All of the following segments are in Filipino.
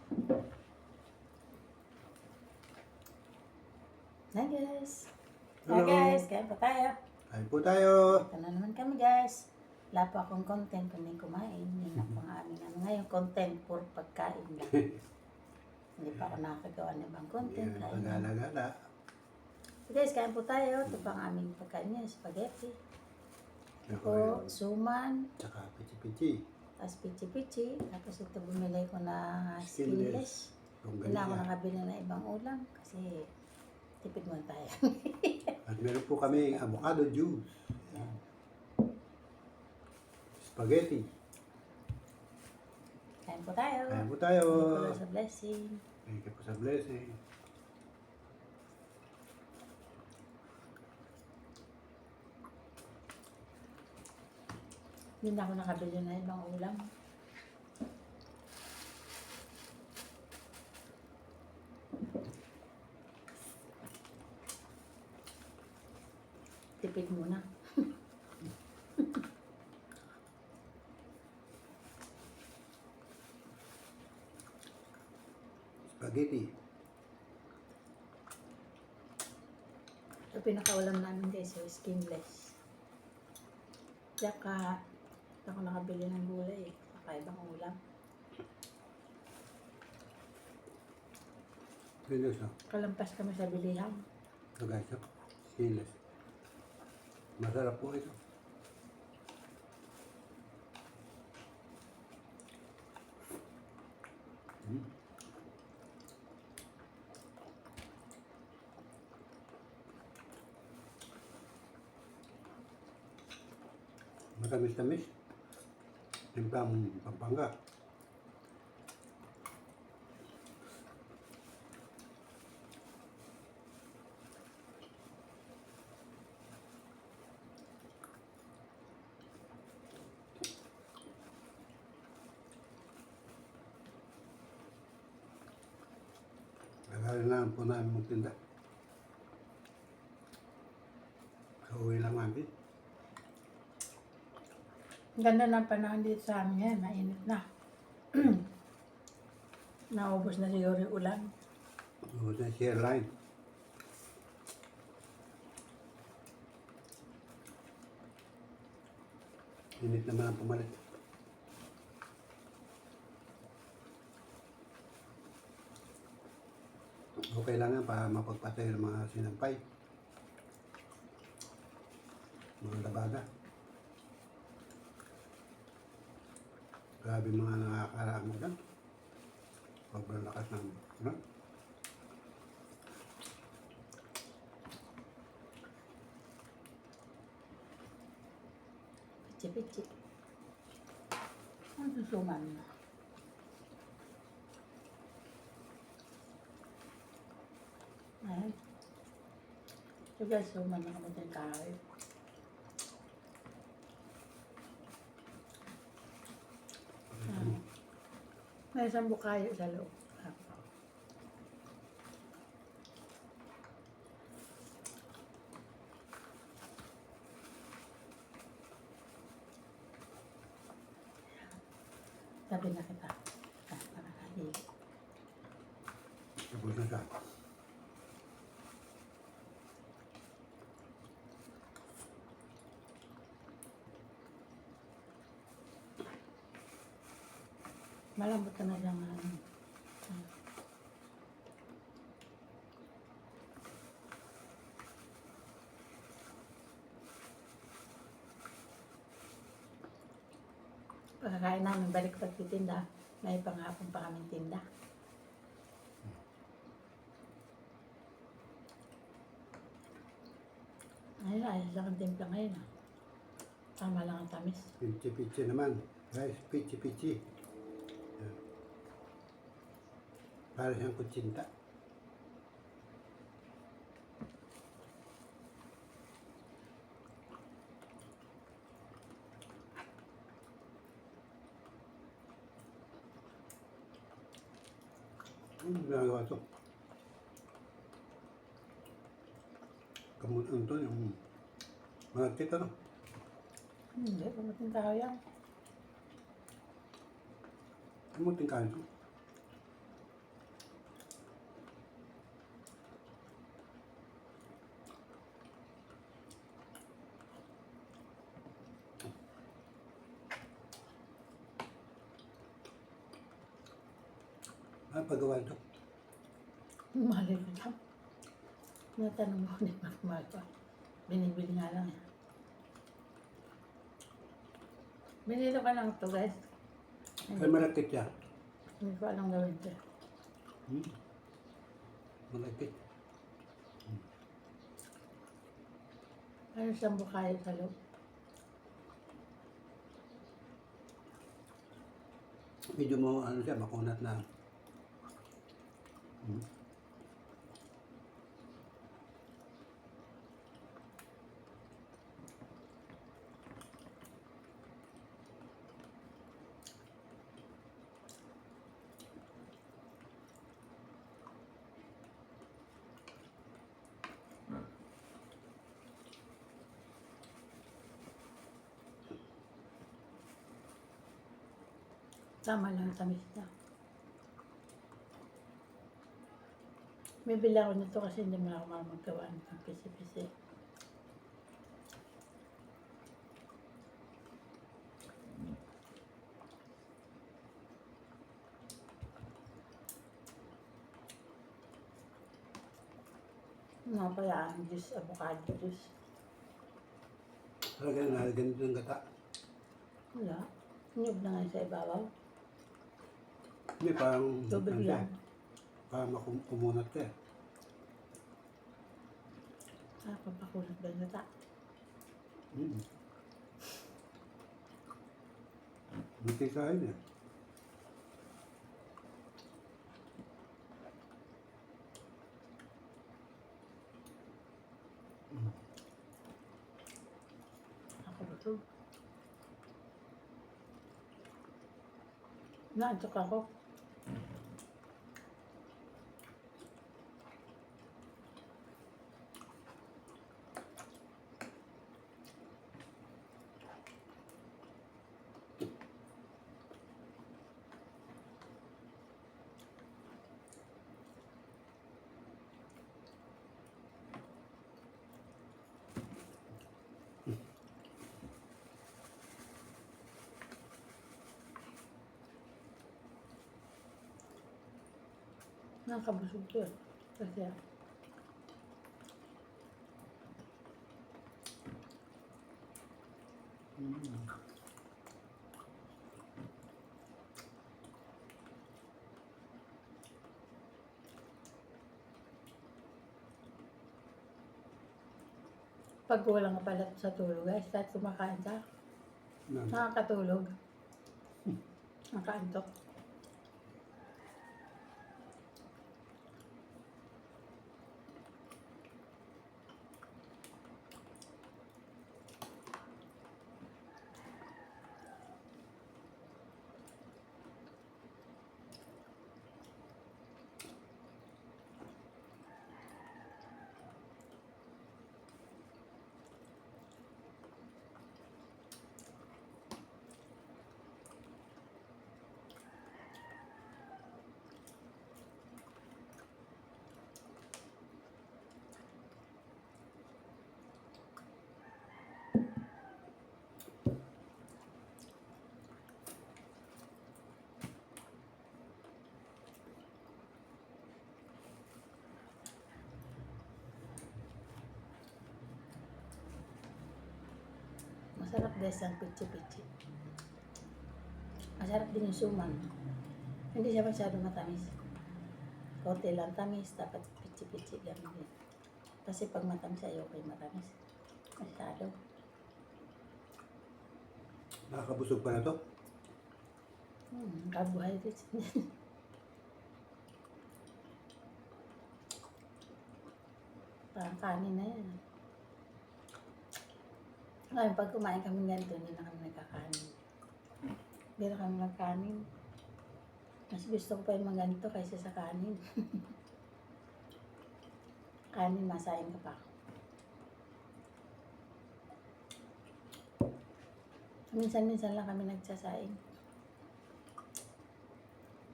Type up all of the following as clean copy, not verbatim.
Hi guys! Hi Hello. guys! Kain pa tayo. Kain po tayo. Ito na naman kami guys. Wala pa akong content kundi kumain. Hindi na po ang aming ngayon content for pagkain lang. Hindi pa ako nakakagawa ng ibang content. Yan, Kain lang. pagala-gala. So guys, kain po tayo. Ito pa ang aming pagkain niya. Spaghetti. Ako Po, yun. suman. Tsaka pichi-pichi. Tapos pichi-pichi. Tapos ito bumili ko na Skinless. skinless. Hindi na ako Longganisa. nakabili ng ibang ulam. Kasi tipid mo tayo. At meron po kami avocado juice. Yan. Spaghetti. Kain po tayo. Kain po tayo. Thank you sa blessing. Thank you po sa blessing. Hindi na ako nakabili ng ibang ulam. Tipid muna. Spaghetti. Ito pinakaulam namin guys, so skinless. Tsaka, hindi ako nakabili ng gulay eh. Saka ibang ulam. Skinless na. Kalampas kami sa bilihan. Ito guys, skinless. Masarap po ito. Mm. Matamis-tamis. Timpang Pampanga. Kailangan lang po namin magtinda. Kauwi lang natin. Ang ganda ng panahon dito sa amin ngayon, mainit na. Naubos na siguro yung ulan. Ubus na share line. Init naman ang pumalit. Okay lang yan para mapagpatay ng mga sinampay. Mga labaga. Grabe mga nakakaraang mo dyan. Sobrang lakas ng no? Pichi-pichi. Ang susuman na. Ayan. So guys, suman na kami din kahoy. May isang bukayo sa loob. Sabi na kita. Para kahili. Tapos na siya. Malambot ka na lang. Pagkakain namin, balik pagtitinda. May panghapon pa kaming tinda. Ayun, ayos lang ang timpla ngayon. Tama lang ang tamis. Pichi-pichi naman. Guys, pichi-pichi. Yan. Para siyang kutsinta. Ginagawa ito. Kamutan ito yung mga tita, no? Hindi, pamating kahoy yan. Kamutin ka ito. Ay, paggawa ito. Mali ko lang. Natanong mo ni Magmahal ko. Binibili nga lang. Binili ko lang ito guys. Ay, malakit siya. Hindi ko alam gawin ito. Malakit. Ano siyang bukayo sa loob? Medyo mo, ano siya, makunat na. Tama lang, tamis na. May bili ako nito kasi hindi mo ako maggawa ng pisi-pisi. Nga pala ang juice, avocado juice. Talaga na, ganito ng gata. Wala. Niyog na nga sa ibabaw. Hindi, parang, Tubig ano siya, lang. parang kumunat ka. Ah, papakunat ba nata? Buti sa akin eh. Ako ba ito? Naantok ako. Nakakabusog ko eh. Kasi pag walang kapalat sa tulog guys, kahit kumakain ka, nakakatulog. Nakaantok. Masarap guys ang pichi-pichi. Masarap din yung suman. Hindi siya masyado matamis. Konti lang tamis, dapat pichi-pichi lang din. Kasi pag matamis ayaw kayo matamis. Masyado. Nakakabusog pa na to. Carbohydrates. Parang kanin na yan. Ngayon, pag kumain kami ganito, hindi na kami nagkakanin. Hindi na kami nagkanin. Mas gusto ko pa yung mga ganito kaysa sa kanin. Kanin, masain ka pa. Minsan-minsan lang kami nagsasaing.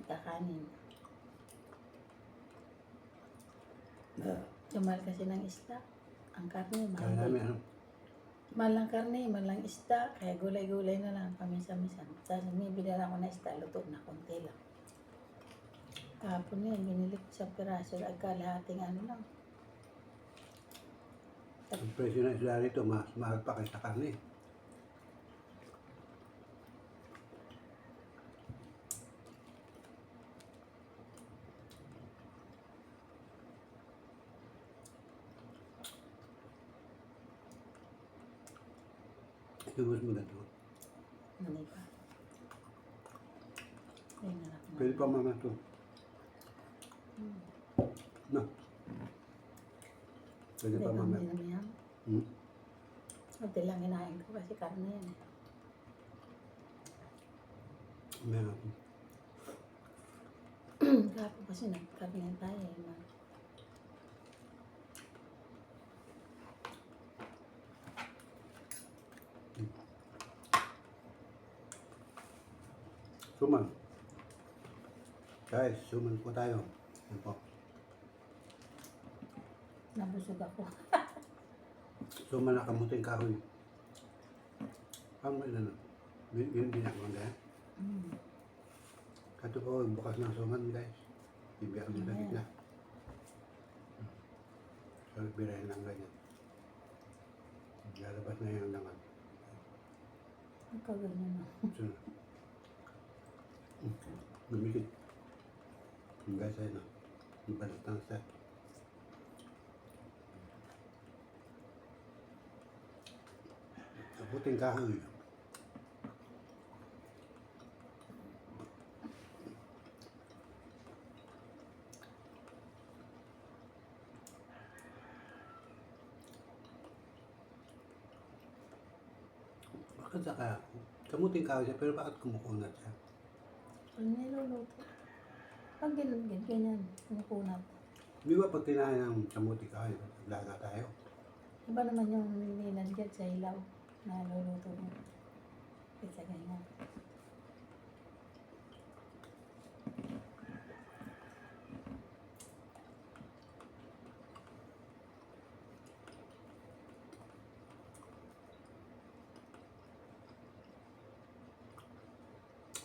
Nagkakanin. Tumal kasi ng isda. Ang karne, Kaya namin, ano, mahal lang karne, mahal lang isda. Kaya gulay-gulay na lang paminsan-minsan. Tapos may binala ko na isda, luto na, konti lang. Kahapon yan, binili ko sa piraso. Kalahating ano lang. Ang presyo ng isda rito, mas mahal pa kaysa karne. Lubos mo na ito. Ano pa? Ay, narap na. Pwede pa mama ito. Hmm. No. Pwede pa mama. Hindi naman yan. Hmm. Hindi lang hinahin ko kasi karne yan eh. Meron. Kahapon kasi nagkarne tayo eh. Suman. Guys, suman po tayo. Yan po. Nabusog ako. Suman na kamuting kahoy. Ano yun? Yun binakang yan. Mm. Kato po, bukas ng suman guys. Bibigyan mo na gitna. So, birahin lang ganyan. Lalabas na yung laman. Ang kaganyan na. So, gumikit. Yung guys ay na. Yung balat ng set. Kaputing kahoy. Bakit saka kamuting kahoy siya, pero bakit kumukunat siya? Ang niluluto. Pag ginagin, ganyan. Kumukunat. Di ba pag kinain ng kamuting kahoy, laga tayo? Iba naman yung nilalagyan sa ilaw na luluto mo. Kaysa ganyan.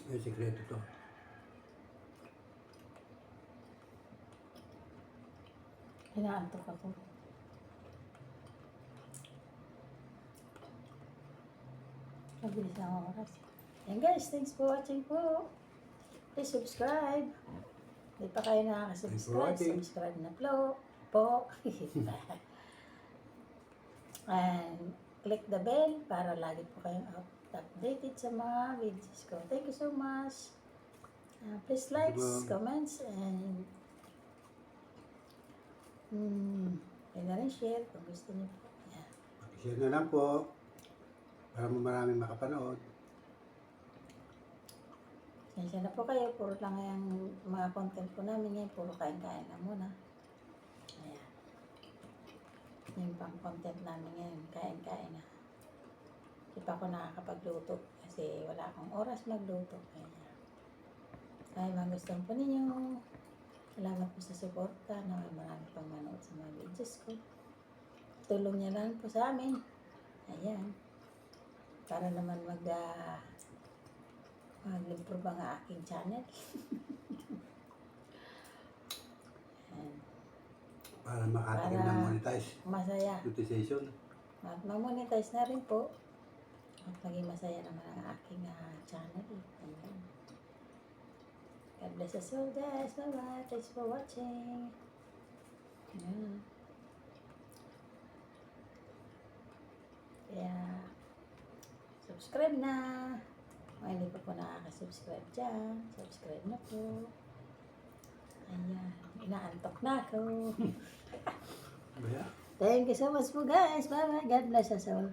May sikreto to. Inaantok ako. Mabilis na ang oras. And guys, thanks for watching po. Please subscribe. Hindi pa kayo Thanks for nakaka-subscribe. watching. Subscribe na po. And click the bell para lagi po kayong updated sa mga videos ko. Thank you so much. Please like, Thank you, ma'am. comments, and and na rin share kung gusto niyo po. Yeah. Pakishare na lang po. Para maraming makapanood. Sensya na po kayo, puro lang yung mga content ko namin ngayon, puro kain-kain na muna. Ayan. Yung pang content namin ngayon, kain-kain na. Hindi pa ako nakakapagluto kasi wala akong oras magluto. Kaya magustuhan po ninyo. Salamat po sa suporta na may marami pang manood sa mga videos ko. Tulong niya lang po sa amin. Ayan. Para naman mag-improve ang aking channel. Ayan. Para makatikim Para- ng monetize. Masaya. Monetization. At ma-monetize na rin po. At maging masaya naman ang aking channel. Ayan. God bless us all guys. Bye-bye. Thanks for watching. Ayan. Kaya, subscribe na. Kung hindi pa po nakaka-subscribe dyan, subscribe na po. Ayan. Inaantok na ako. Baya. Thank you so much po guys. Bye-bye. God bless us all.